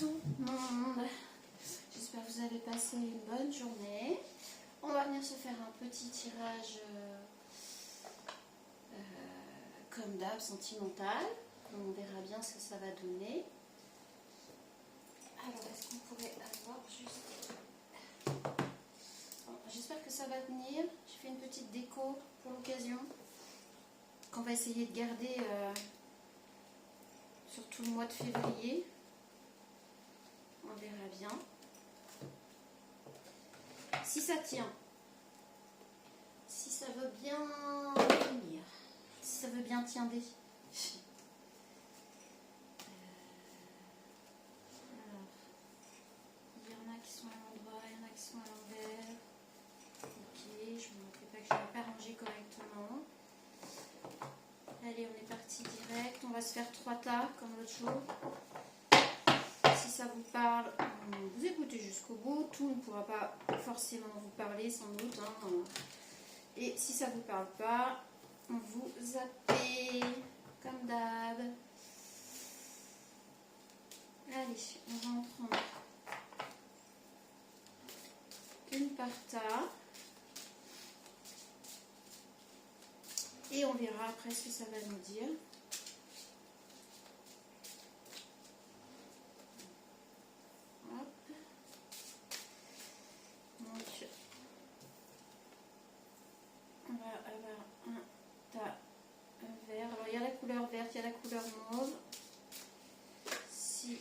tout le monde, j'espère que vous avez passé une bonne journée. On va venir se faire un petit tirage comme d'hab, sentimental. On verra bien ce que ça va donner. Alors, est-ce qu'on pourrait avoir juste... Bon, j'espère que ça va tenir. J'ai fait une petite déco pour l'occasion qu'on va essayer de garder sur tout le mois de février. On verra bien. Si ça tient, si ça veut bien tenir, si ça veut bien tiender. Alors, il y en a qui sont à l'endroit, il y en a qui sont à l'envers. Ok, je me rappelle pas que je n'avais pas rangé correctement. Allez, on est parti direct. On va se faire 3 tas comme l'autre jour. Si ça vous parle, vous écoutez jusqu'au bout. Tout ne pourra pas forcément vous parler, sans doute. Hein. Et si ça ne vous parle pas, vous zappez comme d'hab. Allez, on va en prendre une par tas. Et on verra après ce que ça va nous dire. Hop. Donc, on va avoir un tas vert. Alors, il y a la couleur verte, il y a la couleur mauve. Si.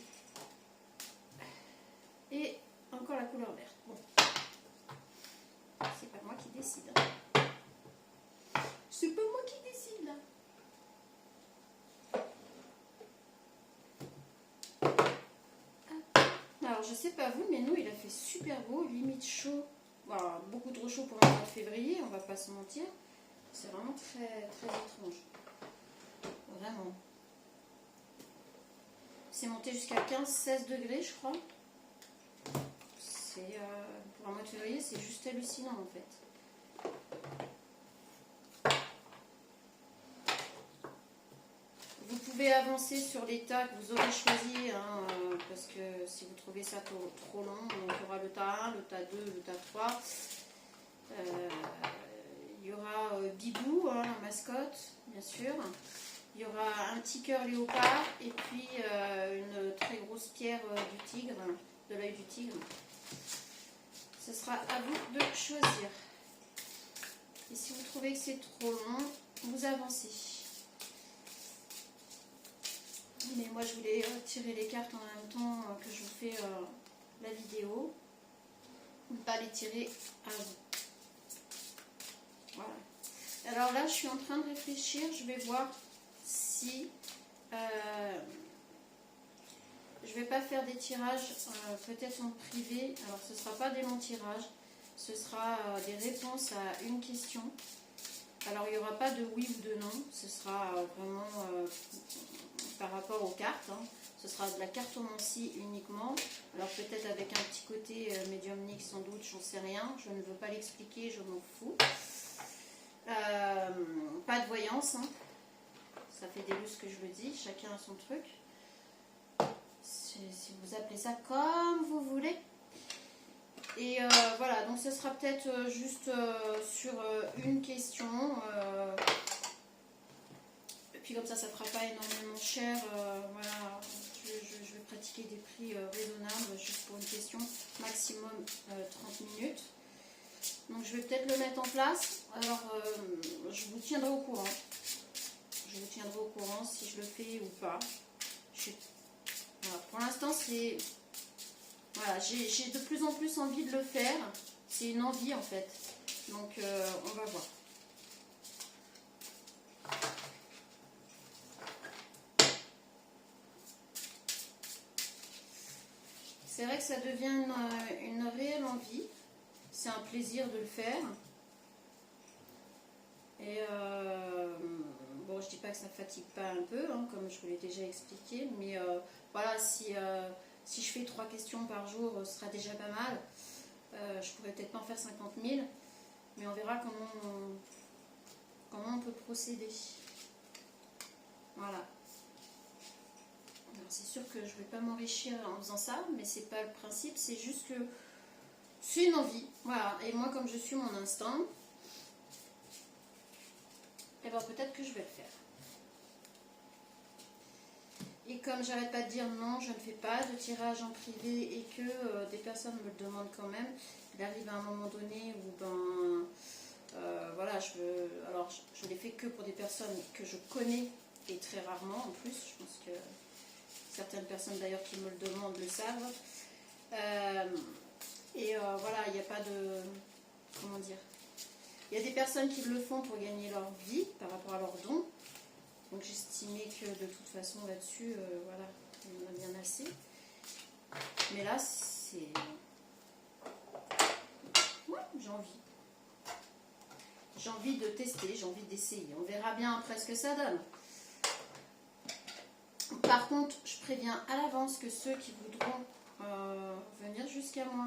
Et encore la couleur verte. Bon. C'est pas moi qui décide. C'est pas moi qui décide. Alors je sais pas vous, mais nous il a fait super beau, limite chaud. Voilà, beaucoup trop chaud pour le mois de février, on va pas se mentir. C'est vraiment très très étrange. Vraiment. C'est monté jusqu'à 15-16 degrés je crois. C'est pour un mois de février, c'est juste hallucinant en fait. Vous pouvez avancer sur les tas que vous aurez choisi, hein, parce que si vous trouvez ça trop long, il y aura le tas 1, le tas 2, le tas 3. Il y aura Bibou, hein, la mascotte, bien sûr. Il y aura un petit cœur léopard et puis une très grosse pierre du tigre, de l'œil du tigre. Ce sera à vous de choisir. Et si vous trouvez que c'est trop long, vous avancez. Mais moi je voulais tirer les cartes en même temps que je vous fais la vidéo. Ne pas les tirer à vous. Voilà. Alors là je suis en train de réfléchir. Je vais voir si je vais pas faire des tirages peut-être en privé. Alors ce ne sera pas des longs tirages. Ce sera des réponses à une question. Alors il n'y aura pas de oui ou de non. Ce sera vraiment... par rapport aux cartes, hein. Ce sera de la cartomancie uniquement, alors peut-être avec un petit côté médiumnique sans doute, j'en sais rien, je ne veux pas l'expliquer, je m'en fous. Pas de voyance, hein. Ça fait des lustres que je le dis, chacun a son truc. Si vous appelez ça comme vous voulez. Et voilà, donc ce sera peut-être juste sur une question. Puis comme ça ne fera pas énormément cher. Voilà, je vais pratiquer des prix raisonnables juste pour une question, maximum 30 minutes. Donc je vais peut-être le mettre en place. Alors je vous tiendrai au courant. Je vous tiendrai au courant si je le fais ou pas. Voilà, pour l'instant c'est... Voilà, j'ai de plus en plus envie de le faire. C'est une envie en fait. Donc on va voir. C'est vrai que ça devient une réelle envie. C'est un plaisir de le faire. Et bon, je dis pas que ça fatigue pas un peu, hein, comme je vous l'ai déjà expliqué. Mais voilà, si je fais 3 questions par jour, ce sera déjà pas mal. Je pourrais peut-être pas en faire 50 000. Mais on verra comment on peut procéder. Voilà. C'est sûr que je ne vais pas m'enrichir en faisant ça, mais c'est pas le principe, c'est juste que c'est une envie. Voilà, et moi comme je suis mon instinct, et ben peut-être que je vais le faire. Et comme j'arrête pas de dire non, je ne fais pas de tirage en privé et que des personnes me le demandent quand même, il arrive à un moment donné où voilà, alors je l'ai fait que pour des personnes que je connais et très rarement en plus. Je pense que certaines personnes d'ailleurs qui me le demandent le savent. Voilà, il n'y a pas de... Comment dire? Il y a des personnes qui le font pour gagner leur vie par rapport à leurs dons. Donc j'estimais que de toute façon là-dessus, voilà, il y en a bien assez. Mais là, c'est... Ouais, j'ai envie. J'ai envie de tester, j'ai envie d'essayer. On verra bien après ce que ça donne. Par contre, je préviens à l'avance que ceux qui voudront venir jusqu'à moi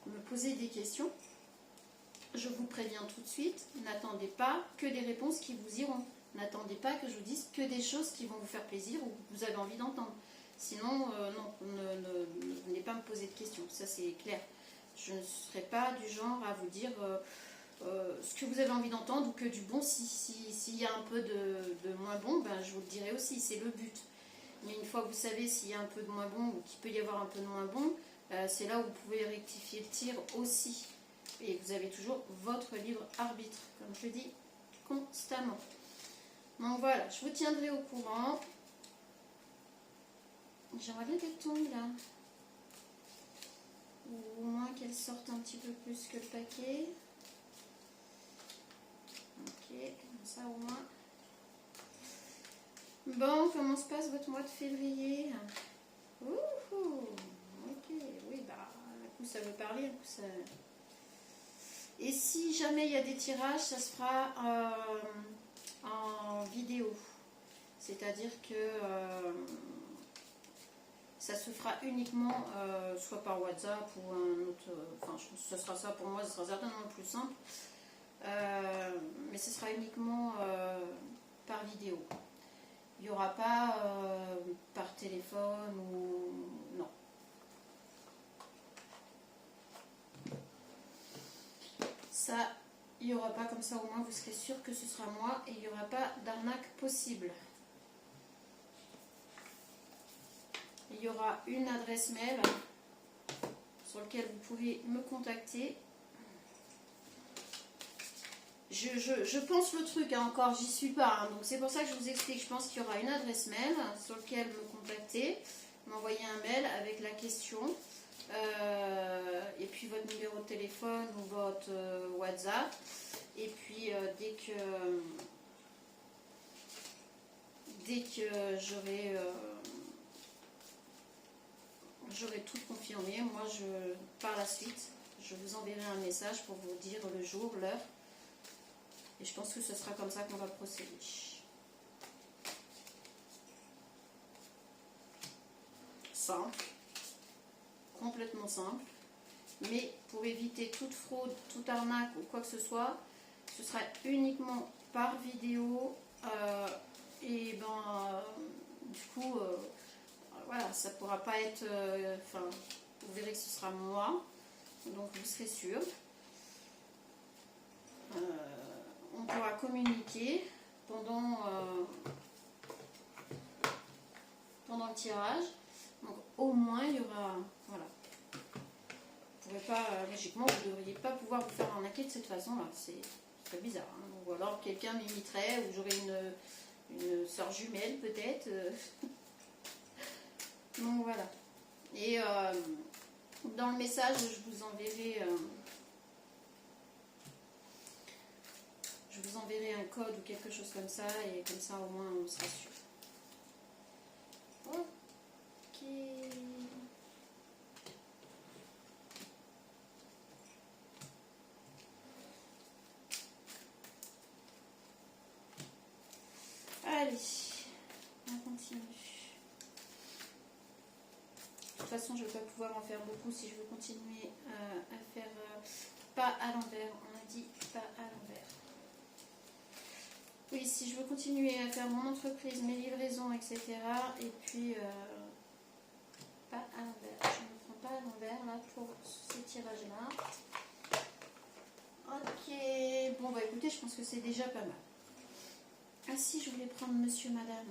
me poser des questions, je vous préviens tout de suite, n'attendez pas que des réponses qui vous iront. N'attendez pas que je vous dise que des choses qui vont vous faire plaisir ou que vous avez envie d'entendre. Sinon, non, ne venez pas me poser de questions, ça c'est clair. Je ne serai pas du genre à vous dire ce que vous avez envie d'entendre ou que du bon. S'il y a un peu de moins bon, ben, je vous le dirai aussi, c'est le but. Mais une fois que vous savez s'il y a un peu de moins bon ou qu'il peut y avoir un peu de moins bon, c'est là où vous pouvez rectifier le tir aussi. Et vous avez toujours votre libre arbitre, comme je dis constamment. Donc voilà, je vous tiendrai au courant. J'aimerais bien qu'elle tombe là. Ou au moins qu'elle sorte un petit peu plus que le paquet. Ok, comme ça au moins. Bon, comment se passe votre mois de février? Ouhou, ok, oui, bah, un coup ça veut parler, un coup ça... Et si jamais il y a des tirages, ça se fera en vidéo. C'est-à-dire que ça se fera uniquement soit par WhatsApp ou un autre... Enfin, je pense que ce sera ça pour moi, ce sera certainement le plus simple. Mais ce sera uniquement par vidéo. Il n'y aura pas par téléphone ou... Non. Ça, il n'y aura pas comme ça, au moins vous serez sûr que ce sera moi et il n'y aura pas d'arnaque possible. Il y aura une adresse mail sur laquelle vous pouvez me contacter. Je pense le truc, hein, encore j'y suis pas, hein, donc c'est pour ça que je vous explique. Je pense qu'il y aura une adresse mail sur laquelle me contacter, m'envoyer un mail avec la question, et puis votre numéro de téléphone ou votre WhatsApp, et puis dès que j'aurai tout confirmé, moi par la suite je vous enverrai un message pour vous dire le jour, l'heure. Et je pense que ce sera comme ça qu'on va procéder. Simple. Complètement simple. Mais pour éviter toute fraude, toute arnaque ou quoi que ce soit, ce sera uniquement par vidéo. Et du coup, voilà, ça ne pourra pas être... vous verrez que ce sera moi. Donc vous serez sûr. On pourra communiquer pendant le tirage. Donc au moins il y aura... Voilà. Vous pourrez pas, logiquement, vous ne devriez pas pouvoir vous faire arnaquer de cette façon-là. C'est très bizarre. Hein. Ou alors quelqu'un m'imiterait, ou j'aurais une sœur jumelle peut-être. Donc voilà. Et dans le message, je vous enverrai... Je vous enverrai un code ou quelque chose comme ça, et comme ça au moins on sera sûr. Ok. Allez, on continue. De toute façon, je ne vais pas pouvoir en faire beaucoup si je veux continuer à faire pas à l'envers. On a dit pas à l'envers. Oui, si je veux continuer à faire mon entreprise, mes livraisons, etc. Et puis pas à l'envers. Je ne prends pas à l'envers là pour ce tirage là. Ok, bon bah écoutez, je pense que c'est déjà pas mal. Ah si, je voulais prendre monsieur, madame.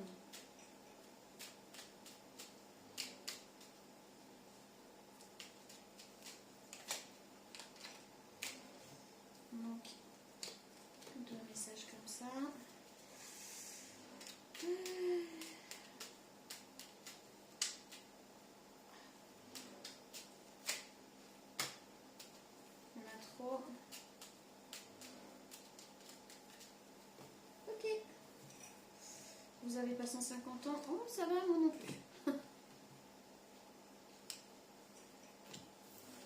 Donc, deux messages comme ça. On a trop. Ok. Vous avez pas 150 ans. Oh, ça va, moi non plus.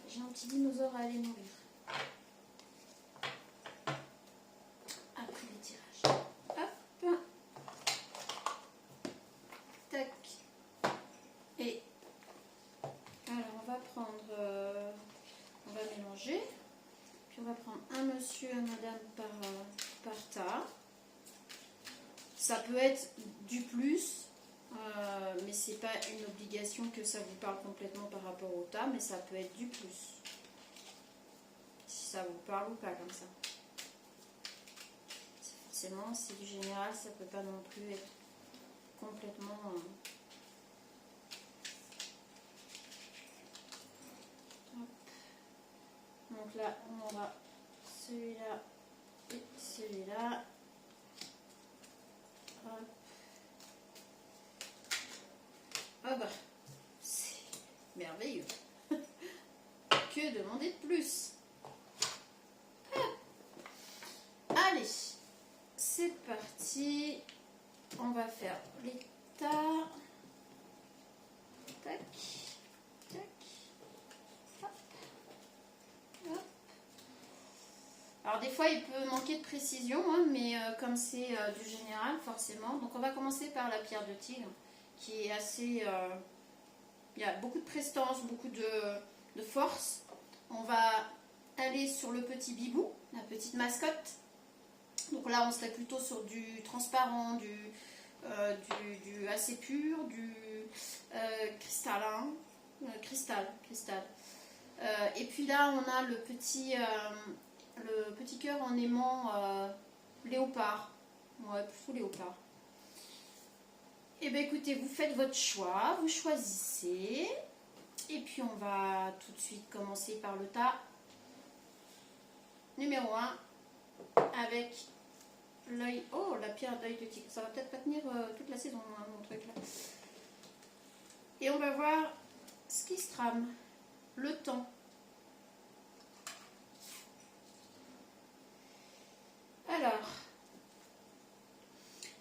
J'ai un petit dinosaure à aller nourrir. Après les tirages. Hop. Tac. Et alors on va prendre, on va mélanger. Puis on va prendre un monsieur, un madame par tas. Ça peut être du plus, mais c'est pas une obligation que ça vous parle complètement par rapport au tas, mais ça peut être du plus. Si ça vous parle ou pas comme ça. Forcément, c'est du général, ça peut pas non plus être complètement... Donc là, on aura celui-là et celui-là. Ah bah, c'est merveilleux. Que demander de plus? Allez, c'est parti. On va faire les tas. Tac, tac, hop, hop. Alors des fois, il peut manquer de précision, hein, mais comme c'est du général, forcément. Donc on va commencer par la pierre de tigre, qui est assez... il y a beaucoup de prestance, beaucoup de force. On va aller sur le petit bibou, la petite mascotte. Donc là, on serait plutôt sur du transparent, du assez pur, du cristallin, cristal. Et puis là, on a le petit cœur en aimant léopard. Ouais, plutôt léopard. Et bien écoutez, vous faites votre choix, vous choisissez. Et puis on va tout de suite commencer par le tas numéro 1 avec l'œil. Oh, la pierre d'œil de tigre. Ça va peut-être pas tenir toute la saison, hein, mon truc là. Et on va voir ce qui se trame, le temps. Alors,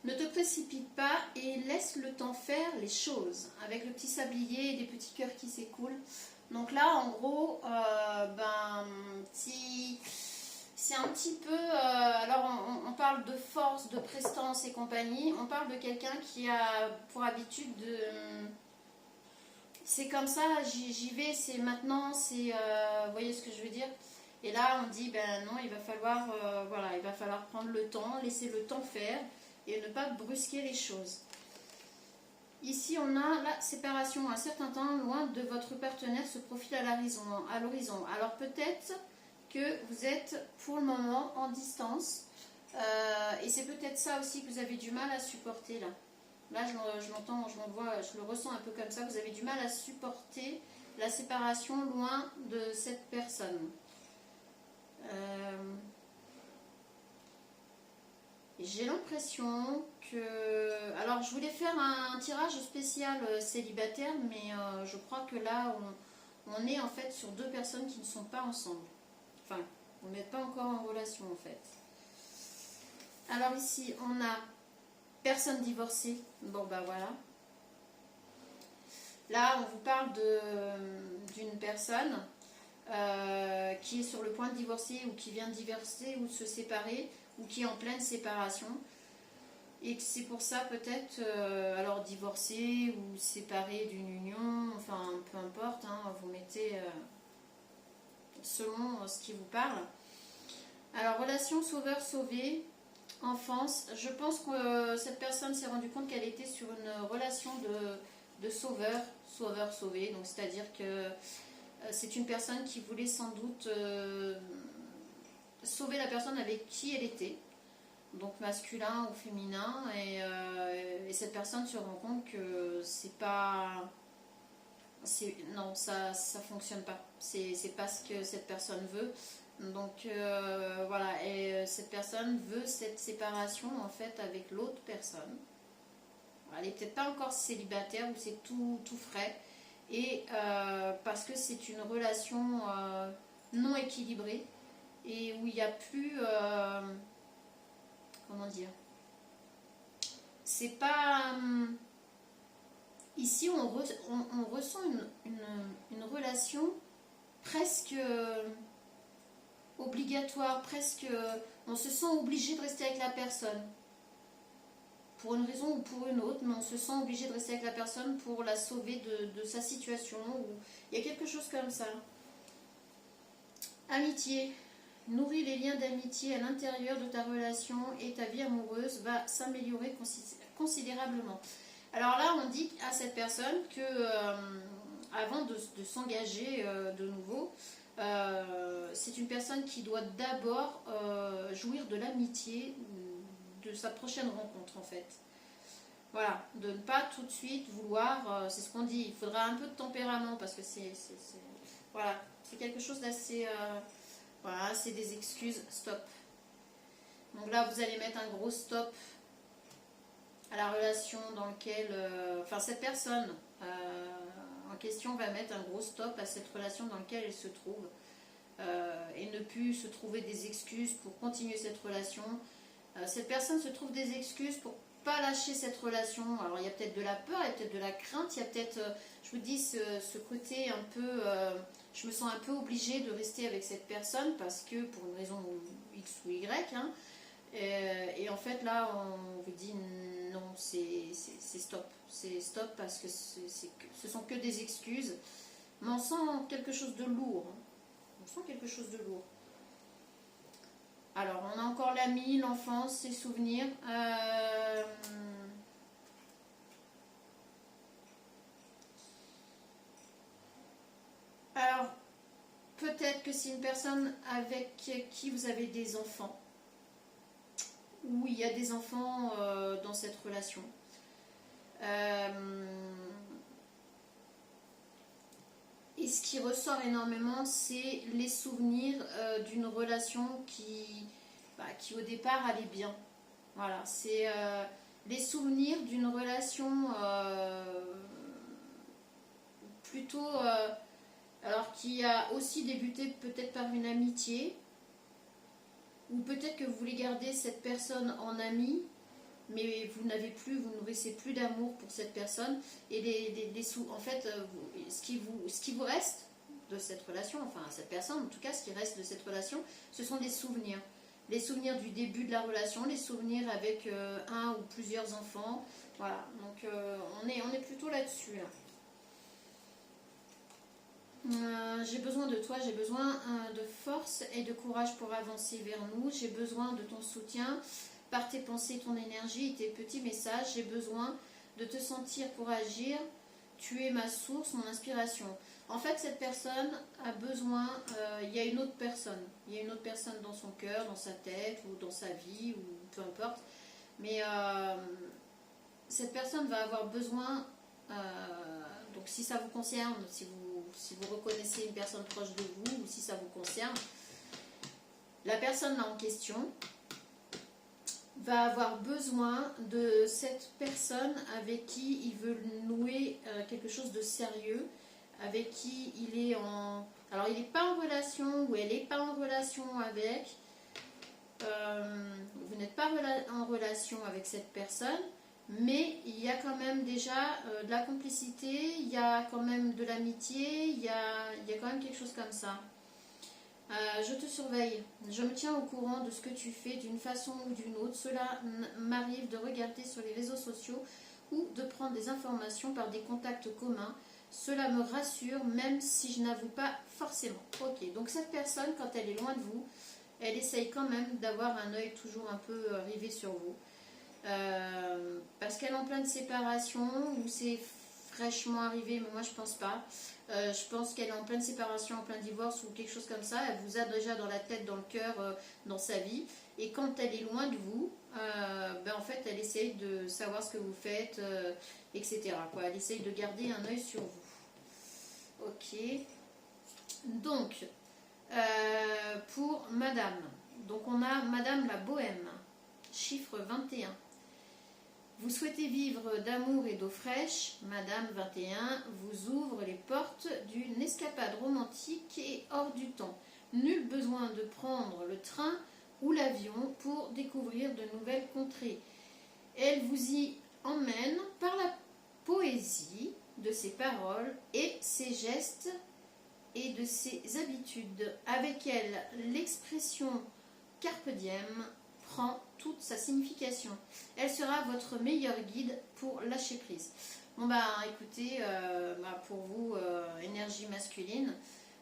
ne te précipite pas et laisse le temps faire les choses. Avec le petit sablier et des petits cœurs qui s'écoulent. Donc là, en gros, c'est un petit peu... alors, on parle de force, de prestance et compagnie. On parle de quelqu'un qui a pour habitude de... C'est comme ça, j'y vais, c'est maintenant, c'est... vous voyez ce que je veux dire? Et là, on dit, ben non, il va falloir, voilà, il va falloir prendre le temps, laisser le temps faire et ne pas brusquer les choses. Ici, on a la séparation. Un certain temps loin de votre partenaire se profile à l'horizon. Alors peut-être que vous êtes pour le moment en distance. Et c'est peut-être ça aussi que vous avez du mal à supporter là. Là, je l'entends, je l'envoie, je le ressens un peu comme ça. Vous avez du mal à supporter la séparation loin de cette personne. J'ai l'impression que... Alors, je voulais faire un tirage spécial célibataire, mais je crois que là, on est en fait sur deux personnes qui ne sont pas ensemble. Enfin, on n'est pas encore en relation en fait. Alors ici, on a personne divorcée. Bon, bah voilà. Là, on vous parle d'une personne qui est sur le point de divorcer ou qui vient de divorcer ou de se séparer ou qui est en pleine séparation. Et c'est pour ça peut-être, alors divorcer ou séparer d'une union, enfin peu importe, hein, vous mettez selon ce qui vous parle. Alors relation sauveur-sauvé, enfance, je pense que cette personne s'est rendue compte qu'elle était sur une relation de sauveur, sauveur-sauvé. Donc c'est-à-dire que c'est une personne qui voulait sans doute sauver la personne avec qui elle était, donc masculin ou féminin, et cette personne se rend compte que c'est pas, non, ça fonctionne pas, c'est pas ce que cette personne veut. Donc voilà, et cette personne veut cette séparation en fait avec l'autre personne. Elle est peut-être pas encore célibataire ou c'est tout frais, et parce que c'est une relation non équilibrée et où il n'y a plus comment dire, c'est pas ici on ressent une relation presque obligatoire, presque on se sent obligé de rester avec la personne pour une raison ou pour une autre, mais on se sent obligé de rester avec la personne pour la sauver de sa situation, ou il y a quelque chose comme ça. Amitié. Nourris les liens d'amitié à l'intérieur de ta relation et ta vie amoureuse va s'améliorer considérablement. Alors là, on dit à cette personne que avant de s'engager de nouveau, c'est une personne qui doit d'abord jouir de l'amitié de sa prochaine rencontre en fait. Voilà, de ne pas tout de suite vouloir, c'est ce qu'on dit, il faudra un peu de tempérament parce que voilà, c'est quelque chose d'assez, voilà, c'est des excuses, stop. Donc là, vous allez mettre un gros stop à la relation dans laquelle, enfin cette personne en question va mettre un gros stop à cette relation dans laquelle elle se trouve et ne plus se trouver des excuses pour continuer cette relation. Cette personne se trouve des excuses pour pas lâcher cette relation. Alors il y a peut-être de la peur, il y a peut-être de la crainte, il y a peut-être, je vous dis, ce côté un peu, je me sens un peu obligée de rester avec cette personne parce que pour une raison X ou Y, hein, et en fait là on vous dit non, c'est stop, c'est stop parce que ce sont que des excuses, mais on sent quelque chose de lourd, on sent quelque chose de lourd. Alors, on a encore l'ami, l'enfance, ses souvenirs. Alors, peut-être que c'est une personne avec qui vous avez des enfants. Ou il y a des enfants dans cette relation. Et ce qui ressort énormément, c'est les souvenirs d'une relation qui au départ allait bien. Voilà, c'est les souvenirs d'une relation plutôt, alors qui a aussi débuté peut-être par une amitié, ou peut-être que vous voulez garder cette personne en ami, mais vous nourrissez plus d'amour pour cette personne, et en fait, ce qui vous reste de cette relation, enfin cette personne, en tout cas, ce qui reste de cette relation, ce sont des souvenirs. Les souvenirs du début de la relation, les souvenirs avec un ou plusieurs enfants, voilà. Donc on est plutôt là-dessus. J'ai besoin de toi, j'ai besoin de force et de courage pour avancer vers nous. J'ai besoin de ton soutien par tes pensées, ton énergie et tes petits messages. J'ai besoin de te sentir pour agir. Tu es ma source, mon inspiration. En fait, cette personne a besoin, il y a une autre personne. Il y a une autre personne dans son cœur, dans sa tête ou dans sa vie, ou peu importe. Mais cette personne va avoir besoin, donc si ça vous concerne, si vous reconnaissez une personne proche de vous, ou si ça vous concerne, la personne là en question va avoir besoin de cette personne avec qui il veut nouer quelque chose de sérieux, avec qui il est en... Alors il n'est pas en relation, ou elle n'est pas en relation avec, vous n'êtes pas en relation avec cette personne, mais il y a quand même déjà de la complicité, il y a quand même de l'amitié, il y a quand même quelque chose comme ça. Je te surveille, je me tiens au courant de ce que tu fais d'une façon ou d'une autre. Cela m'arrive de regarder sur les réseaux sociaux ou de prendre des informations par des contacts communs. Cela me rassure même si je n'avoue pas forcément. Ok, donc cette personne, quand elle est loin de vous, elle essaye quand même d'avoir un œil toujours un peu rivé sur vous. Parce qu'elle est en pleine séparation, ou c'est fraîchement arrivée, mais moi je pense pas. Je pense qu'elle est en pleine séparation, en plein divorce ou quelque chose comme ça. Elle vous a déjà dans la tête, dans le cœur, dans sa vie. Et quand elle est loin de vous, ben en fait elle essaye de savoir ce que vous faites, etc. quoi. Elle essaye de garder un œil sur vous. Ok. Donc, pour madame, donc on a madame la bohème, chiffre 21. Vous souhaitez vivre d'amour et d'eau fraîche, madame 21 vous ouvre les portes d'une escapade romantique et hors du temps. Nul besoin de prendre le train ou l'avion pour découvrir de nouvelles contrées. Elle vous y emmène par la poésie de ses paroles et ses gestes et de ses habitudes. Avec elle, l'expression carpe diem prend toute sa signification. Elle sera votre meilleur guide pour lâcher prise. Bon bah écoutez, pour vous, énergie masculine,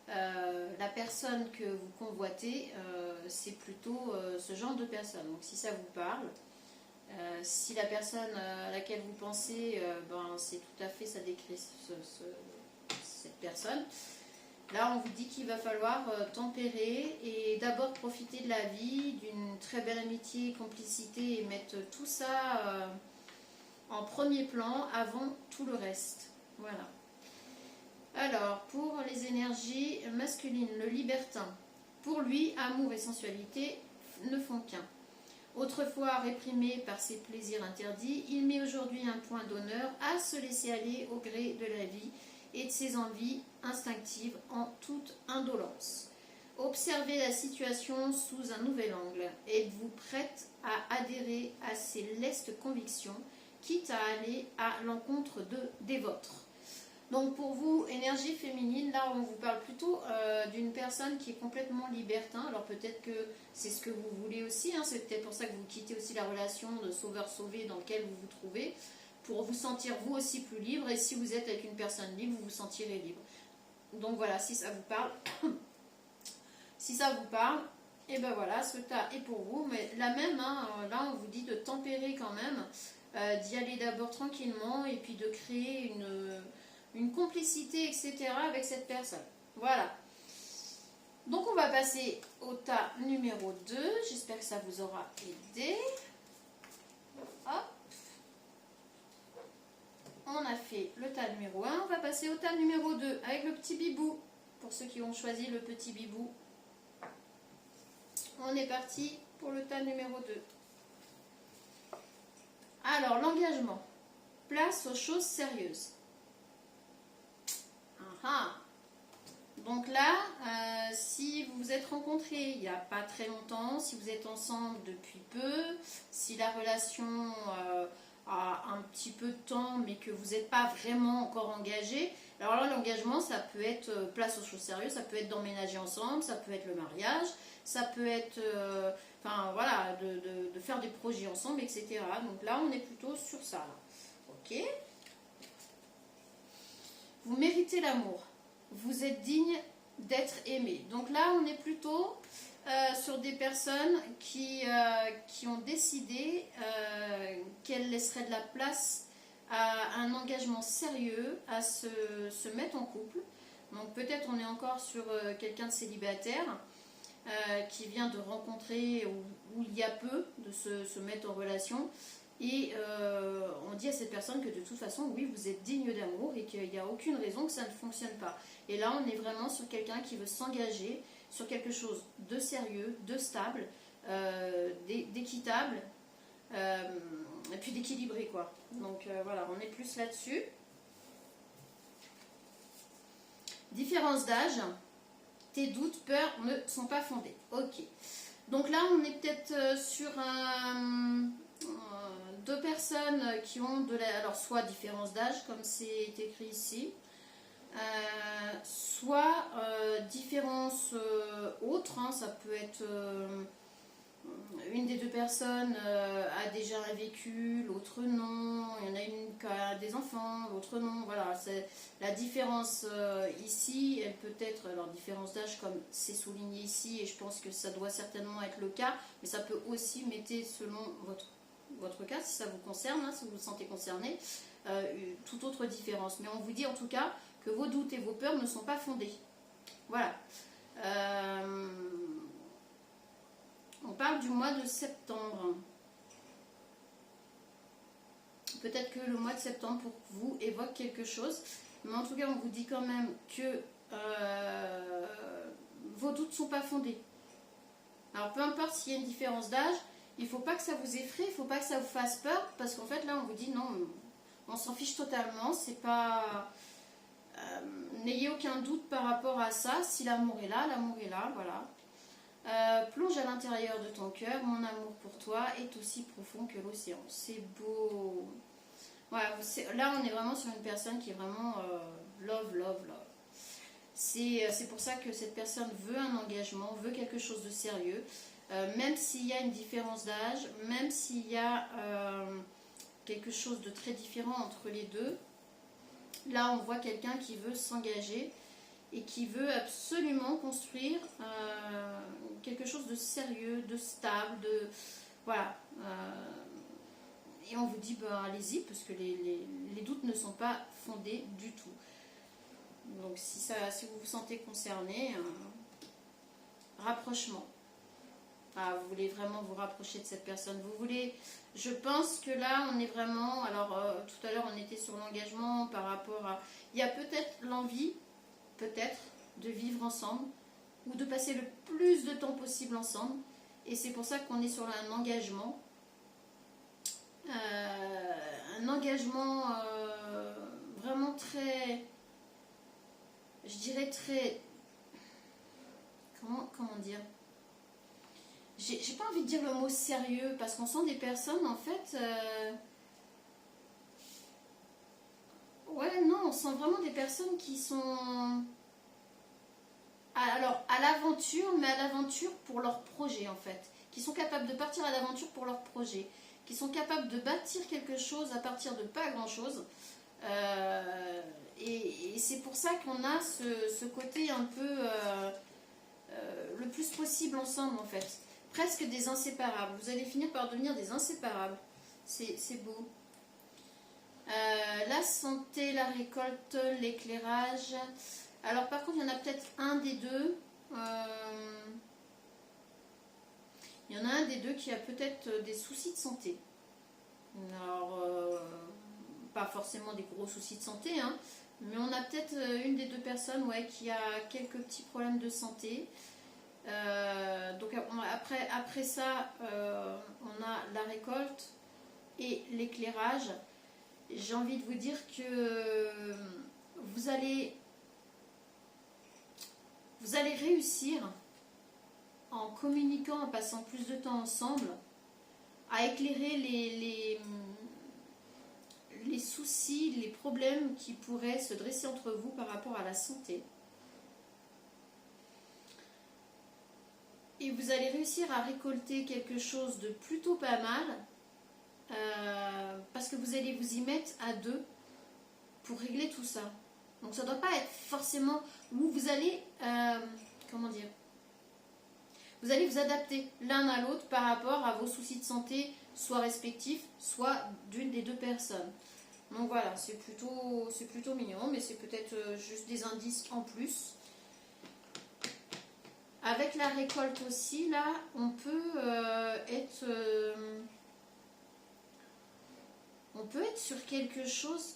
la personne que vous convoitez, c'est plutôt ce genre de personne. Donc si ça vous parle, si la personne à laquelle vous pensez, c'est tout à fait, ça décrit cette personne. Là, on vous dit qu'il va falloir tempérer et d'abord profiter de la vie, d'une très belle amitié, complicité et mettre tout ça en premier plan avant tout le reste. Voilà. Alors, pour les énergies masculines, le libertin. Pour lui, amour et sensualité ne font qu'un. Autrefois réprimé par ses plaisirs interdits, il met aujourd'hui un point d'honneur à se laisser aller au gré de la vie et de ses envies instinctives en toute indolence. Observez la situation sous un nouvel angle. Êtes-vous prête à adhérer à ses lestes convictions, quitte à aller à l'encontre des vôtres? Donc pour vous, énergie féminine, là on vous parle plutôt d'une personne qui est complètement libertin. Alors peut-être que c'est ce que vous voulez aussi, hein. C'est peut-être pour ça que vous quittez aussi la relation de sauveur-sauvé dans laquelle vous vous trouvez, pour vous sentir vous aussi plus libre. Et si vous êtes avec une personne libre, vous vous sentirez libre. Donc voilà, si ça vous parle, si ça vous parle, et ben voilà, ce tas est pour vous. Mais la même, hein, là on vous dit de tempérer quand même, d'y aller d'abord tranquillement et puis de créer une complicité, etc. avec cette personne. Voilà. Donc on va passer au tas numéro 2. J'espère que ça vous aura aidé. Hop. On a fait le tas numéro 1. On va passer au tas numéro 2 avec le petit bibou. Pour ceux qui ont choisi le petit bibou. On est parti pour le tas numéro 2. Alors, l'engagement. Place aux choses sérieuses. Donc là, si vous vous êtes rencontrés il n'y a pas très longtemps, si vous êtes ensemble depuis peu, si la relation a un petit peu de temps mais que vous n'êtes pas vraiment encore engagé, alors là l'engagement ça peut être place aux choses sérieuses, ça peut être d'emménager ensemble, ça peut être le mariage, ça peut être voilà, de faire des projets ensemble, etc. Donc là on est plutôt sur ça. Là. Ok. Vous méritez l'amour. Vous êtes digne d'être aimé. Donc là, on est plutôt sur des personnes qui ont décidé qu'elles laisseraient de la place à un engagement sérieux, à se mettre en couple. Donc peut-être on est encore sur quelqu'un de célibataire qui vient de rencontrer ou il y a peu de se mettre en relation. Et on dit à cette personne que de toute façon, oui, vous êtes digne d'amour et qu'il n'y a aucune raison que ça ne fonctionne pas. Et là, on est vraiment sur quelqu'un qui veut s'engager sur quelque chose de sérieux, de stable, d'équitable, et puis d'équilibré, quoi. Donc voilà, on est plus là-dessus. Différence d'âge. Tes doutes, peurs ne sont pas fondés. Ok. Donc là, on est peut-être sur deux personnes qui ont alors soit différence d'âge, comme c'est écrit ici, soit différence autre, hein, ça peut être une des deux personnes a déjà un vécu, l'autre non, il y en a une qui a des enfants, l'autre non, voilà, la différence ici, elle peut être, alors différence d'âge comme c'est souligné ici, et je pense que ça doit certainement être le cas, mais ça peut aussi mettre selon votre cas, si ça vous concerne, hein, si vous vous sentez concerné, toute autre différence. Mais on vous dit en tout cas que vos doutes et vos peurs ne sont pas fondés. Voilà. On parle du mois de septembre. Peut-être que le mois de septembre pour vous évoque quelque chose, mais en tout cas on vous dit quand même que vos doutes ne sont pas fondés. Alors peu importe s'il y a une différence d'âge, il ne faut pas que ça vous effraie, il ne faut pas que ça vous fasse peur, parce qu'en fait là on vous dit non, on s'en fiche totalement, c'est pas... n'ayez aucun doute par rapport à ça, si l'amour est là, voilà. Plonge à l'intérieur de ton cœur, mon amour pour toi est aussi profond que l'océan. C'est beau. Voilà, là on est vraiment sur une personne qui est vraiment love. C'est pour ça que cette personne veut un engagement, veut quelque chose de sérieux, même s'il y a une différence d'âge, même s'il y a quelque chose de très différent entre les deux. Là on voit quelqu'un qui veut s'engager et qui veut absolument construire quelque chose de sérieux, de stable, voilà. Et on vous dit, ben, allez-y, parce que les doutes ne sont pas fondés du tout. Donc si vous vous sentez concerné, rapprochement. Ah, vous voulez vraiment vous rapprocher de cette personne. Vous voulez, je pense que là, on est vraiment... Alors, tout à l'heure, on était sur l'engagement par rapport à... Il y a peut-être l'envie, peut-être, de vivre ensemble ou de passer le plus de temps possible ensemble. Et c'est pour ça qu'on est sur un engagement. Un engagement vraiment très... Je dirais très... Comment dire? J'ai pas envie de dire le mot sérieux, parce qu'on sent des personnes, en fait... Ouais, non, on sent vraiment des personnes qui sont... Alors, à l'aventure, mais à l'aventure pour leur projet, en fait. Qui sont capables de partir à l'aventure pour leur projet. Qui sont capables de bâtir quelque chose à partir de pas grand-chose. Et c'est pour ça qu'on a ce côté un peu... le plus possible ensemble, en fait. Presque des inséparables. Vous allez finir par devenir des inséparables. C'est beau. La santé, la récolte, l'éclairage. Alors par contre, il y en a peut-être un des deux. Il y en a un des deux qui a peut-être des soucis de santé. Alors, pas forcément des gros soucis de santé, hein, mais on a peut-être une des deux personnes, ouais, qui a quelques petits problèmes de santé. Donc après ça, on a la récolte et l'éclairage. J'ai envie de vous dire que vous allez réussir en communiquant, en passant plus de temps ensemble, à éclairer les soucis, les problèmes qui pourraient se dresser entre vous par rapport à la santé. Et vous allez réussir à récolter quelque chose de plutôt pas mal, parce que vous allez vous y mettre à deux pour régler tout ça. Donc ça ne doit pas être forcément où vous allez, comment dire, vous allez vous adapter l'un à l'autre par rapport à vos soucis de santé, soit respectifs, soit d'une des deux personnes. Donc voilà, c'est plutôt mignon, mais c'est peut-être juste des indices en plus. Avec la récolte aussi, là, on peut être sur quelque chose.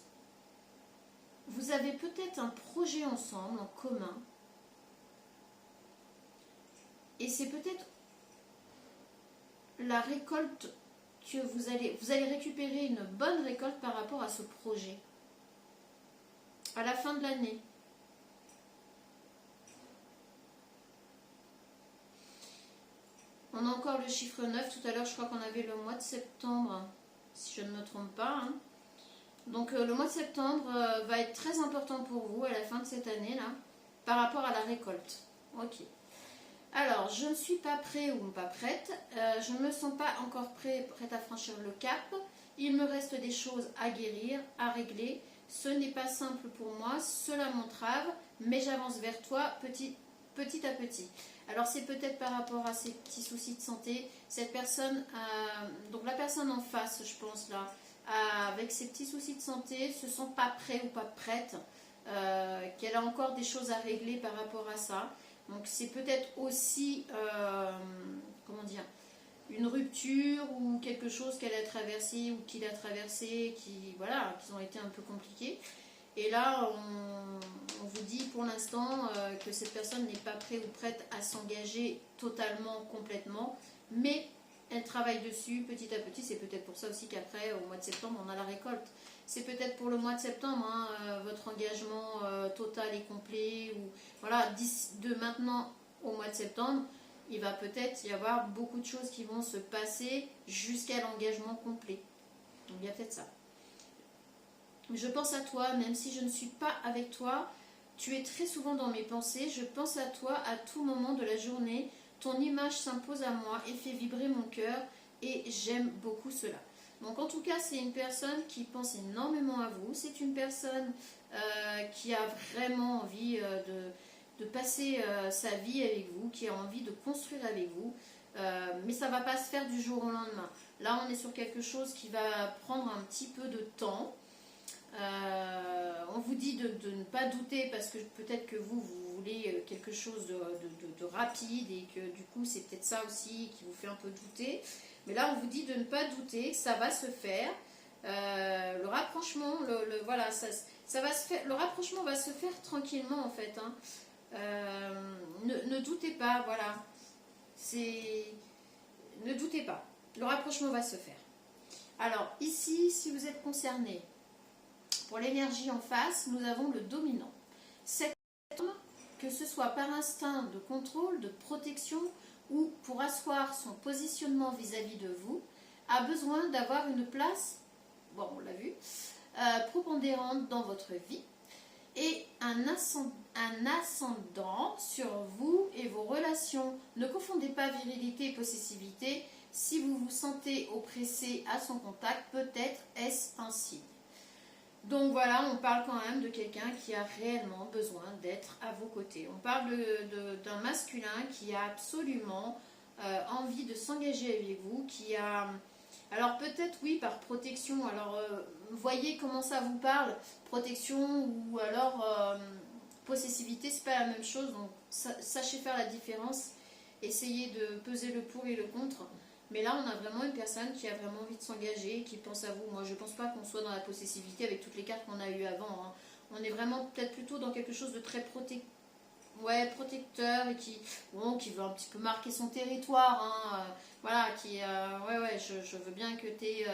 Vous avez peut-être un projet ensemble, en commun. Et c'est peut-être la récolte que vous allez récupérer une bonne récolte par rapport à ce projet. À la fin de l'année. On a encore le chiffre 9. Tout à l'heure, je crois qu'on avait le mois de septembre, si je ne me trompe pas. Hein. Donc, le mois de septembre va être très important pour vous à la fin de cette année-là, par rapport à la récolte. Ok. Alors, je ne suis pas prêt ou pas prête. Je ne me sens pas encore prête à franchir le cap. Il me reste des choses à guérir, à régler. Ce n'est pas simple pour moi. Cela m'entrave, mais j'avance vers toi petit petit à petit. Alors c'est peut-être par rapport à ces petits soucis de santé. Cette personne, donc la personne en face, je pense là, avec ses petits soucis de santé, se sent pas prêt ou pas prête, qu'elle a encore des choses à régler par rapport à ça. Donc c'est peut-être aussi, comment dire, une rupture ou quelque chose qu'elle a traversé ou qu'il a traversé, qui ont été un peu compliqués. Et là, on vous dit pour l'instant que cette personne n'est pas prête ou prête à s'engager totalement, complètement, mais elle travaille dessus petit à petit. C'est peut-être pour ça aussi qu'après, au mois de septembre, on a la récolte. C'est peut-être pour le mois de septembre, hein, votre engagement total et complet. Ou, voilà, de maintenant au mois de septembre, il va peut-être y avoir beaucoup de choses qui vont se passer jusqu'à l'engagement complet. Donc il y a peut-être ça. Je pense à toi, même si je ne suis pas avec toi, tu es très souvent dans mes pensées, je pense à toi à tout moment de la journée, ton image s'impose à moi et fait vibrer mon cœur et j'aime beaucoup cela. Donc en tout cas, c'est une personne qui pense énormément à vous, c'est une personne qui a vraiment envie de passer sa vie avec vous, qui a envie de construire avec vous, mais ça ne va pas se faire du jour au lendemain. Là, on est sur quelque chose qui va prendre un petit peu de temps. On vous dit de ne pas douter parce que peut-être que vous voulez quelque chose de rapide et que du coup c'est peut-être ça aussi qui vous fait un peu douter. Mais là on vous dit de ne pas douter, ça va se faire. Le rapprochement, voilà, ça va se faire. Le rapprochement va se faire tranquillement en fait. Hein. Ne doutez pas, voilà. Ne doutez pas. Le rapprochement va se faire. Alors ici, si vous êtes concerné. Pour l'énergie en face, nous avons le dominant. Cet homme, que ce soit par instinct de contrôle, de protection ou pour asseoir son positionnement vis-à-vis de vous, a besoin d'avoir une place, bon on l'a vu, prépondérante dans votre vie et un ascendant sur vous et vos relations. Ne confondez pas virilité et possessivité. Si vous vous sentez oppressé à son contact, peut-être est-ce un signe. Donc voilà, on parle quand même de quelqu'un qui a réellement besoin d'être à vos côtés. On parle d'un masculin qui a absolument envie de s'engager avec vous, qui a... Alors peut-être oui par protection, alors voyez comment ça vous parle, protection ou alors possessivité, c'est pas la même chose, donc sachez faire la différence, essayez de peser le pour et le contre. Mais là, on a vraiment une personne qui a vraiment envie de s'engager, qui pense à vous. Moi, je ne pense pas qu'on soit dans la possessivité avec toutes les cartes qu'on a eues avant. Hein. On est vraiment peut-être plutôt dans quelque chose de très protecteur et qui veut un petit peu marquer son territoire. Hein. Voilà, je veux bien que tu aies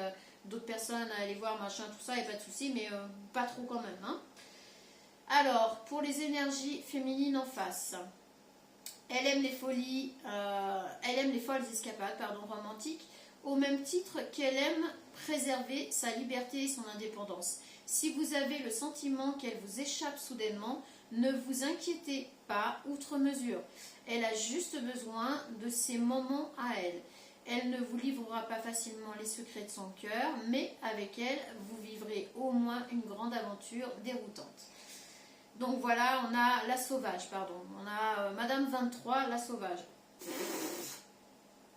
d'autres personnes à aller voir, machin, tout ça, il n'y a pas de souci, mais pas trop quand même. Hein. Alors, pour les énergies féminines en face... Elle aime les folies, elle aime les folles escapades, romantiques, au même titre qu'elle aime préserver sa liberté et son indépendance. Si vous avez le sentiment qu'elle vous échappe soudainement, ne vous inquiétez pas outre mesure. Elle a juste besoin de ces moments à elle. Elle ne vous livrera pas facilement les secrets de son cœur, mais avec elle, vous vivrez au moins une grande aventure déroutante. Donc voilà, on a la sauvage, pardon. On a Madame 23, la sauvage.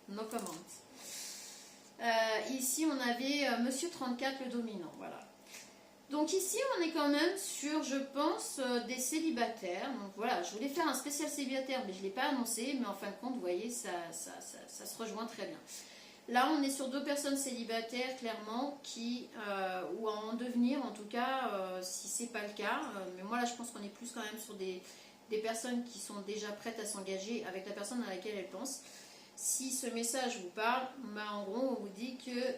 No comment. Ici, on avait Monsieur 34, le dominant. Voilà. Donc ici, on est quand même sur, je pense, des célibataires. Donc voilà, je voulais faire un spécial célibataire, mais je ne l'ai pas annoncé. Mais en fin de compte, vous voyez, ça se rejoint très bien. Là, on est sur deux personnes célibataires, clairement, ou en devenir, en tout cas, si ce n'est pas le cas. Mais moi, là, je pense qu'on est plus quand même sur des personnes qui sont déjà prêtes à s'engager avec la personne à laquelle elles pensent. Si ce message vous parle, en gros, on vous dit que,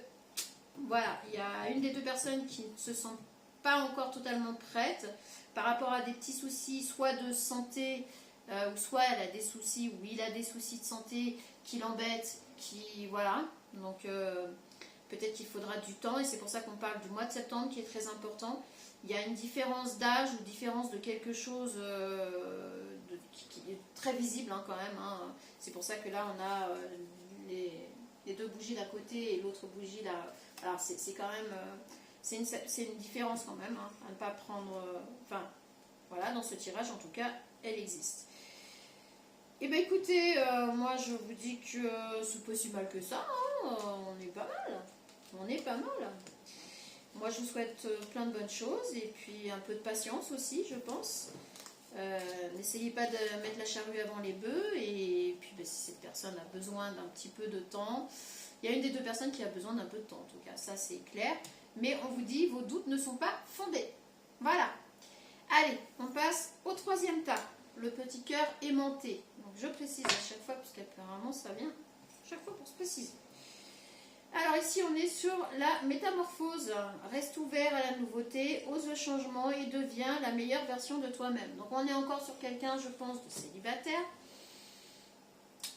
voilà, il y a une des deux personnes qui ne se sent pas encore totalement prête par rapport à des petits soucis, soit de santé, ou soit elle a des soucis, ou il a des soucis de santé qui l'embêtent, voilà. Donc peut-être qu'il faudra du temps et c'est pour ça qu'on parle du mois de septembre qui est très important. Il y a une différence d'âge ou différence de quelque chose qui est très visible hein, quand même. Hein. C'est pour ça que là on a les deux bougies d'un côté et l'autre bougie là. Alors c'est quand même c'est une différence quand même hein, à ne pas prendre. Enfin voilà, dans ce tirage en tout cas elle existe. Eh bien écoutez, moi je vous dis que c'est pas si mal que ça, hein, on est pas mal. On est pas mal. Moi je vous souhaite plein de bonnes choses et puis un peu de patience aussi, je pense. N'essayez pas de mettre la charrue avant les bœufs et puis ben, si cette personne a besoin d'un petit peu de temps, il y a une des deux personnes qui a besoin d'un peu de temps en tout cas, ça c'est clair. Mais on vous dit, vos doutes ne sont pas fondés. Voilà. Allez, on passe au troisième tas, le petit cœur aimanté. Donc je précise à chaque fois, parce qu'apparemment ça vient chaque fois pour se préciser. Alors ici on est sur la métamorphose. Reste ouvert à la nouveauté, ose le changement et deviens la meilleure version de toi-même. Donc on est encore sur quelqu'un, je pense, de célibataire.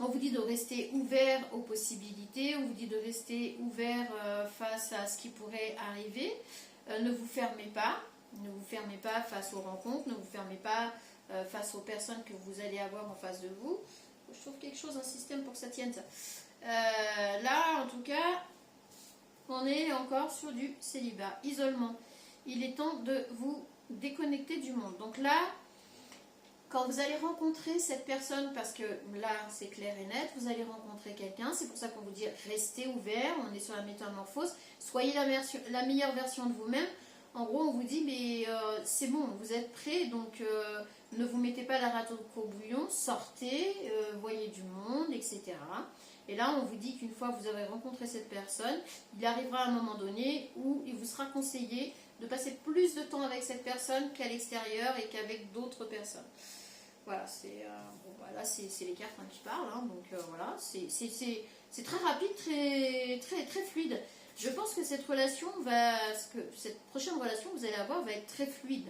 On vous dit de rester ouvert aux possibilités, on vous dit de rester ouvert face à ce qui pourrait arriver. Ne vous fermez pas. Ne vous fermez pas face aux rencontres, ne vous fermez pas face aux personnes que vous allez avoir en face de vous. Je trouve quelque chose, un système pour que ça tienne ça. Là, en tout cas, on est encore sur du célibat, isolement. Il est temps de vous déconnecter du monde. Donc là, quand vous allez rencontrer cette personne, parce que là, c'est clair et net, vous allez rencontrer quelqu'un, c'est pour ça qu'on vous dit restez ouvert, on est sur la métamorphose, soyez la meilleure version de vous-même. En gros, on vous dit, mais c'est bon, vous êtes prêts, donc ne vous mettez pas la rate au courbouillon, sortez, voyez du monde, etc. Et là, on vous dit qu'une fois que vous avez rencontré cette personne, il arrivera un moment donné où il vous sera conseillé de passer plus de temps avec cette personne qu'à l'extérieur et qu'avec d'autres personnes. Voilà, c'est bon, bah, là, c'est les cartes qui parlent, hein, donc voilà, c'est très rapide, très fluide. Je pense que cette relation cette prochaine relation que vous allez avoir va être très fluide.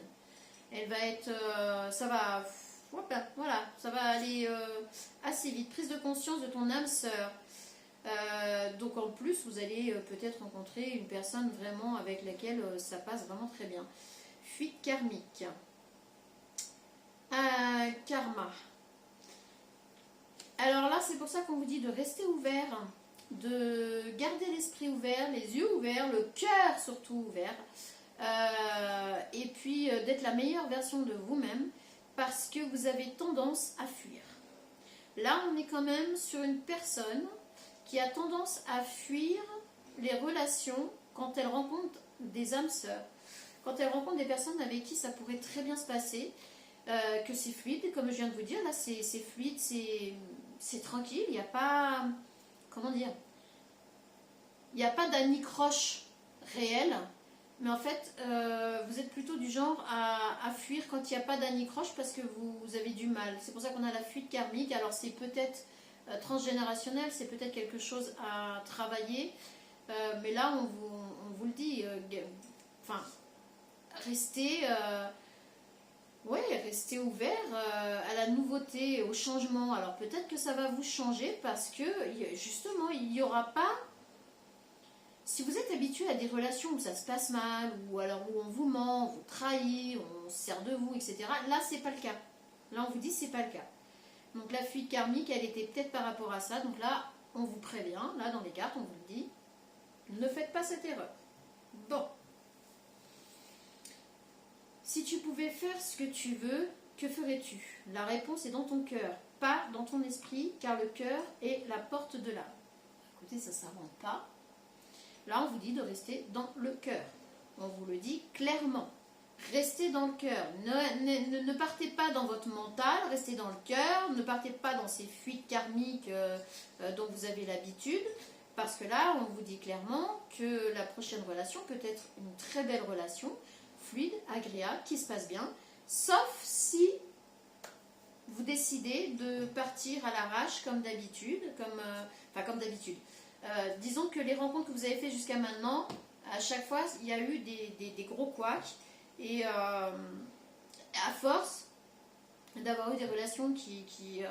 Elle va être, voilà, ça va aller assez vite. Prise de conscience de ton âme sœur. Donc en plus, vous allez peut-être rencontrer une personne vraiment avec laquelle ça passe vraiment très bien. Fuite karmique. Karma. Alors là, c'est pour ça qu'on vous dit de rester ouvert, de garder l'esprit ouvert, les yeux ouverts, le cœur surtout ouvert, et puis d'être la meilleure version de vous-même, parce que vous avez tendance à fuir. Là, on est quand même sur une personne qui a tendance à fuir les relations quand elle rencontre des âmes sœurs, quand elle rencontre des personnes avec qui ça pourrait très bien se passer, que c'est fluide, comme je viens de vous dire, là c'est fluide, c'est tranquille, il n'y a pas, comment dire, il n'y a pas d'anicroche réelle, mais en fait vous êtes plutôt du genre à fuir quand il n'y a pas d'anicroche parce que vous avez du mal. C'est pour ça qu'on a la fuite karmique. Alors c'est peut-être transgénérationnel, c'est peut-être quelque chose à travailler, mais là on vous le dit, enfin restez restez ouvert à la nouveauté, au changement. Alors peut-être que ça va vous changer parce que justement il n'y aura pas, si vous êtes habitué à des relations où ça se passe mal, ou alors où on vous ment, on vous trahit, on se sert de vous, etc. Là c'est pas le cas. Là on vous dit c'est pas le cas. Donc la fuite karmique, elle était peut-être par rapport à ça. Donc là on vous prévient, là dans les cartes on vous le dit, ne faites pas cette erreur. Bon. Si tu pouvais faire ce que tu veux, que ferais-tu? La réponse est dans ton cœur, pas dans ton esprit, car le cœur est la porte de l'âme. Écoutez, ça ne s'invente pas. Là, on vous dit de rester dans le cœur. On vous le dit clairement. Restez dans le cœur. Ne partez pas dans votre mental, restez dans le cœur. Ne partez pas dans ces fuites karmiques dont vous avez l'habitude. Parce que là, on vous dit clairement que la prochaine relation peut être une très belle relation, fluide, agréable, qui se passe bien, sauf si vous décidez de partir à l'arrache comme d'habitude, comme d'habitude. Disons que les rencontres que vous avez faites jusqu'à maintenant, à chaque fois, il y a eu des gros couacs, et à force d'avoir eu des relations qui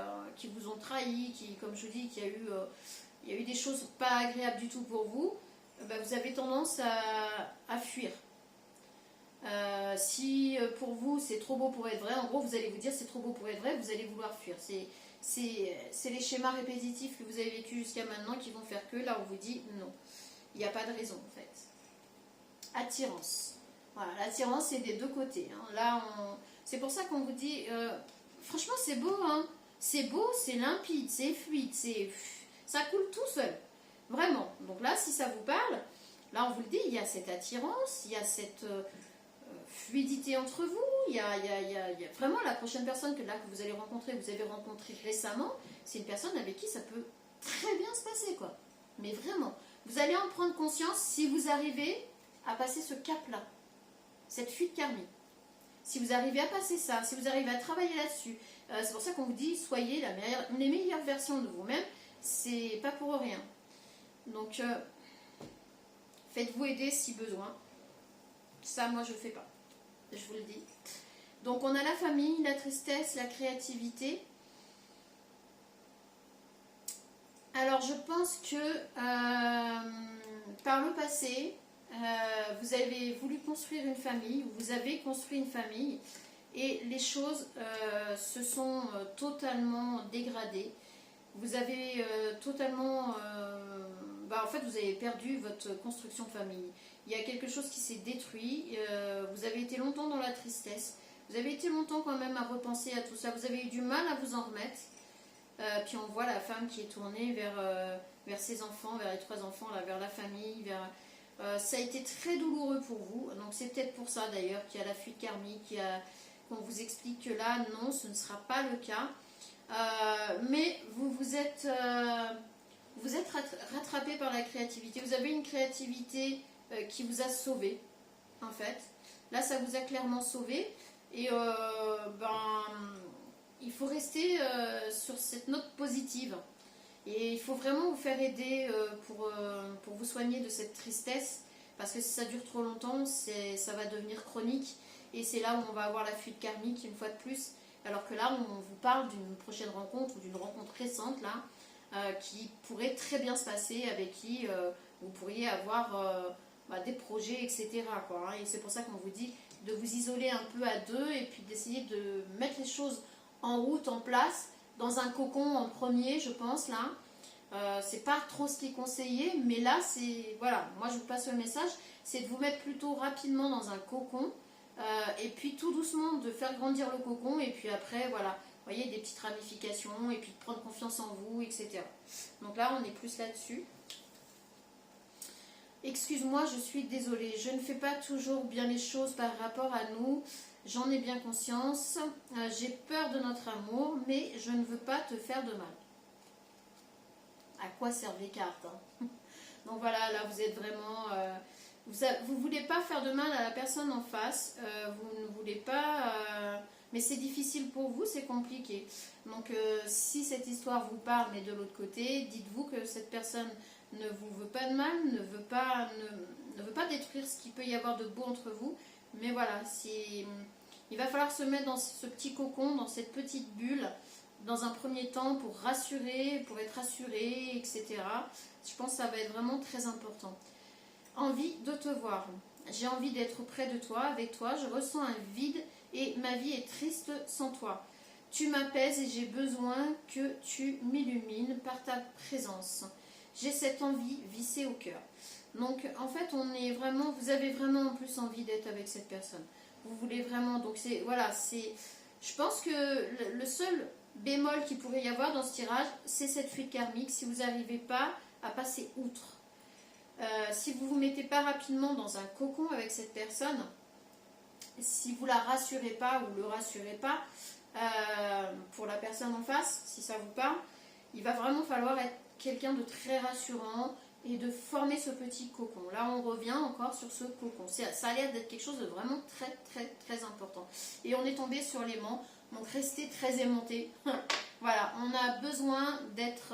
vous ont trahi, comme je vous dis, il y a eu des choses pas agréables du tout pour vous, vous avez tendance à fuir. Si pour vous c'est trop beau pour être vrai, en gros vous allez vous dire c'est trop beau pour être vrai, vous allez vouloir fuir. C'est les schémas répétitifs que vous avez vécu jusqu'à maintenant qui vont faire que là on vous dit non, il n'y a pas de raison en fait. Attirance. Voilà, l'attirance c'est des deux côtés. Hein. Là c'est pour ça qu'on vous dit franchement c'est beau, hein. c'est beau, c'est limpide, c'est fluide, ça coule tout seul. Vraiment. Donc là, si ça vous parle, là on vous le dit, il y a cette attirance, il y a cette fluidité entre vous, il y a vraiment la prochaine personne que vous allez rencontrer, vous avez rencontré récemment, c'est une personne avec qui ça peut très bien se passer, quoi. Mais vraiment, vous allez en prendre conscience si vous arrivez à passer ce cap-là, cette fuite karmique. Si vous arrivez à passer ça, si vous arrivez à travailler là-dessus, c'est pour ça qu'on vous dit, soyez les meilleures versions de vous-même, c'est pas pour rien. Donc, faites-vous aider si besoin. Ça, moi, je ne fais pas. Je vous le dis. Donc, on a la famille, la tristesse, la créativité. Alors, je pense que par le passé, vous avez voulu construire une famille, ou vous avez construit une famille, et les choses se sont totalement dégradées. Vous avez totalement... en fait, vous avez perdu votre construction de famille. Il y a quelque chose qui s'est détruit. Vous avez été longtemps dans la tristesse. Vous avez été longtemps quand même à repenser à tout ça. Vous avez eu du mal à vous en remettre. Puis on voit la femme qui est tournée vers ses enfants, vers les 3 enfants, là, vers la famille. Ça a été très douloureux pour vous. Donc c'est peut-être pour ça d'ailleurs qu'il y a la fuite karmique, qu'on vous explique que là, non, ce ne sera pas le cas. Mais vous êtes rattrapé par la créativité. Vous avez une créativité qui vous a sauvé, en fait. Là, ça vous a clairement sauvé. Et il faut rester sur cette note positive. Et il faut vraiment vous faire aider pour vous soigner de cette tristesse. Parce que si ça dure trop longtemps, ça va devenir chronique. Et c'est là où on va avoir la fuite karmique, une fois de plus. Alors que là, on vous parle d'une prochaine rencontre ou d'une rencontre récente, là, qui pourrait très bien se passer, avec qui vous pourriez avoir des projets, etc., quoi, hein. Et c'est pour ça qu'on vous dit de vous isoler un peu à deux et puis d'essayer de mettre les choses en route, en place, dans un cocon en premier, je pense, là. C'est pas trop ce qui est conseillé, mais là, c'est... Voilà, moi je vous passe le message, c'est de vous mettre plutôt rapidement dans un cocon, et puis tout doucement de faire grandir le cocon, et puis après, voilà, vous voyez, des petites ramifications, et puis de prendre confiance en vous, etc. Donc là, on est plus là-dessus. Excuse-moi, je suis désolée, je ne fais pas toujours bien les choses par rapport à nous, j'en ai bien conscience, j'ai peur de notre amour, mais je ne veux pas te faire de mal. À quoi servent les cartes, hein? Donc voilà, là vous êtes vraiment... vous ne voulez pas faire de mal à la personne en face, vous ne voulez pas... mais c'est difficile pour vous, c'est compliqué. Donc si cette histoire vous parle, mais de l'autre côté, dites-vous que cette personne ne vous veut pas de mal, ne veut pas détruire ce qu'il peut y avoir de beau entre vous. Mais voilà, il va falloir se mettre dans ce petit cocon, dans cette petite bulle, dans un premier temps pour rassurer, pour être rassuré, etc. Je pense que ça va être vraiment très important. Envie de te voir. J'ai envie d'être près de toi, avec toi. Je ressens un vide et ma vie est triste sans toi. Tu m'apaises et j'ai besoin que tu m'illumines par ta présence. J'ai cette envie vissée au cœur. Donc en fait, vous avez vraiment en plus envie d'être avec cette personne. Vous voulez vraiment, donc je pense que le seul bémol qu'il pourrait y avoir dans ce tirage, c'est cette fuite karmique, si vous n'arrivez pas à passer outre. Si vous ne vous mettez pas rapidement dans un cocon avec cette personne, si vous la rassurez pas ou le rassurez pas, pour la personne en face, si ça vous parle, il va vraiment falloir être quelqu'un de très rassurant et de former ce petit cocon. Là, on revient encore sur ce cocon. Ça a l'air d'être quelque chose de vraiment très, très, très important. Et on est tombé sur l'aimant, donc restez très aimanté. Voilà, on a besoin d'être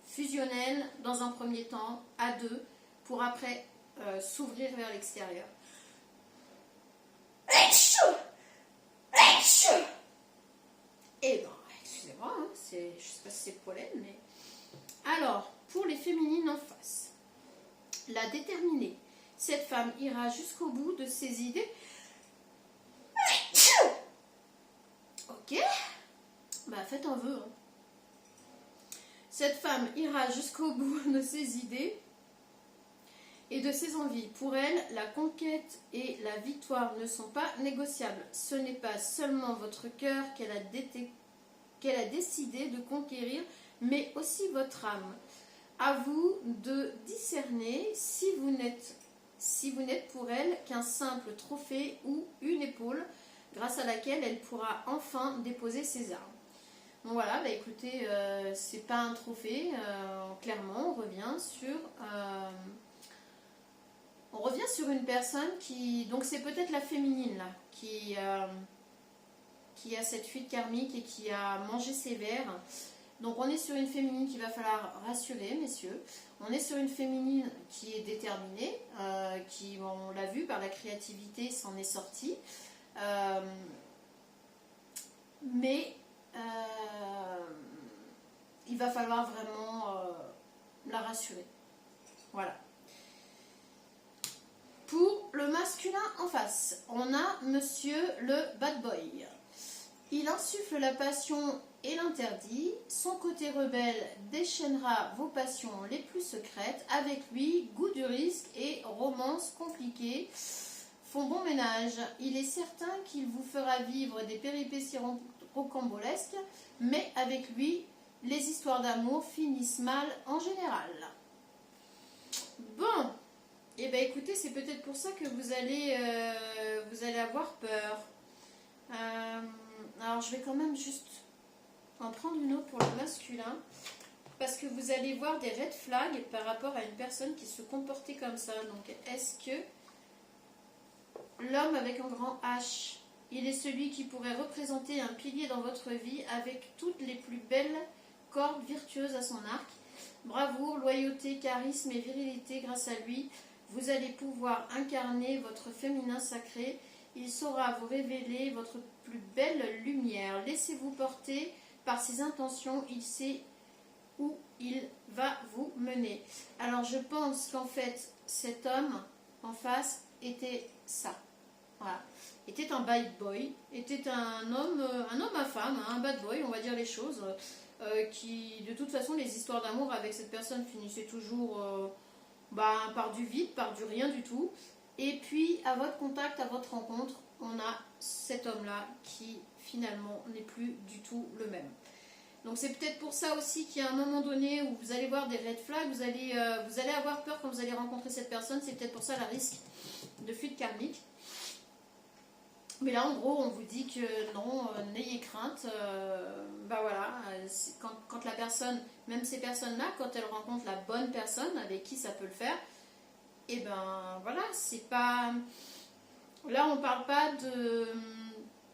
fusionnel dans un premier temps, à deux, pour après s'ouvrir vers l'extérieur. Et ben, excusez-moi, hein, je ne sais pas si c'est le pollen, mais... Alors, pour les féminines en face, la déterminée, cette femme ira jusqu'au bout de ses idées. Ok, bah faites un vœu. Hein. Cette femme ira jusqu'au bout de ses idées et de ses envies. Pour elle, la conquête et la victoire ne sont pas négociables. Ce n'est pas seulement votre cœur qu'elle qu'elle a décidé de conquérir, mais aussi votre âme. À vous de discerner si vous n'êtes pour elle qu'un simple trophée ou une épaule grâce à laquelle elle pourra enfin déposer ses armes. Donc voilà, bah écoutez, c'est pas un trophée, clairement, on revient sur une personne qui, donc c'est peut-être la féminine là, qui a cette fuite karmique et qui a mangé ses vers. Donc on est sur une féminine qu'il va falloir rassurer, messieurs. On est sur une féminine qui est déterminée, qui, bon, on l'a vu, par la créativité, s'en est sortie. Mais il va falloir vraiment la rassurer. Voilà. Pour le masculin en face, on a monsieur le bad boy. Il insuffle la passion et l'interdit. Son côté rebelle déchaînera vos passions les plus secrètes. Avec lui, goût du risque et romance compliquée font bon ménage. Il est certain qu'il vous fera vivre des péripéties rocambolesques, mais avec lui, les histoires d'amour finissent mal en général. Bon, et bien écoutez, c'est peut-être pour ça que vous allez avoir peur. Alors je vais quand même juste en prendre une autre pour le masculin, parce que vous allez voir des red flags par rapport à une personne qui se comportait comme ça. Donc est-ce que l'homme avec un grand H, il est celui qui pourrait représenter un pilier dans votre vie avec toutes les plus belles cordes virtueuses à son arc? Bravoure, loyauté, charisme et virilité, grâce à lui, vous allez pouvoir incarner votre féminin sacré. Il saura vous révéler votre plus belle lumière. Laissez-vous porter par ses intentions. Il sait où il va vous mener. Alors je pense qu'en fait, cet homme en face était ça. Voilà. Était un bad boy, était un homme à femme, hein, un bad boy, on va dire les choses, qui de toute façon les histoires d'amour avec cette personne finissaient toujours par du vide, par du rien du tout. Et puis à votre contact, à votre rencontre, on a cet homme-là qui finalement n'est plus du tout le même. Donc c'est peut-être pour ça aussi qu'il y a un moment donné où vous allez voir des red flags, vous allez avoir peur quand vous allez rencontrer cette personne, c'est peut-être pour ça le risque de fuite karmique. Mais là, en gros, on vous dit que non, n'ayez crainte. Voilà, quand la personne, même ces personnes-là, quand elles rencontrent la bonne personne avec qui ça peut le faire, et ben voilà, c'est pas. Là, on parle pas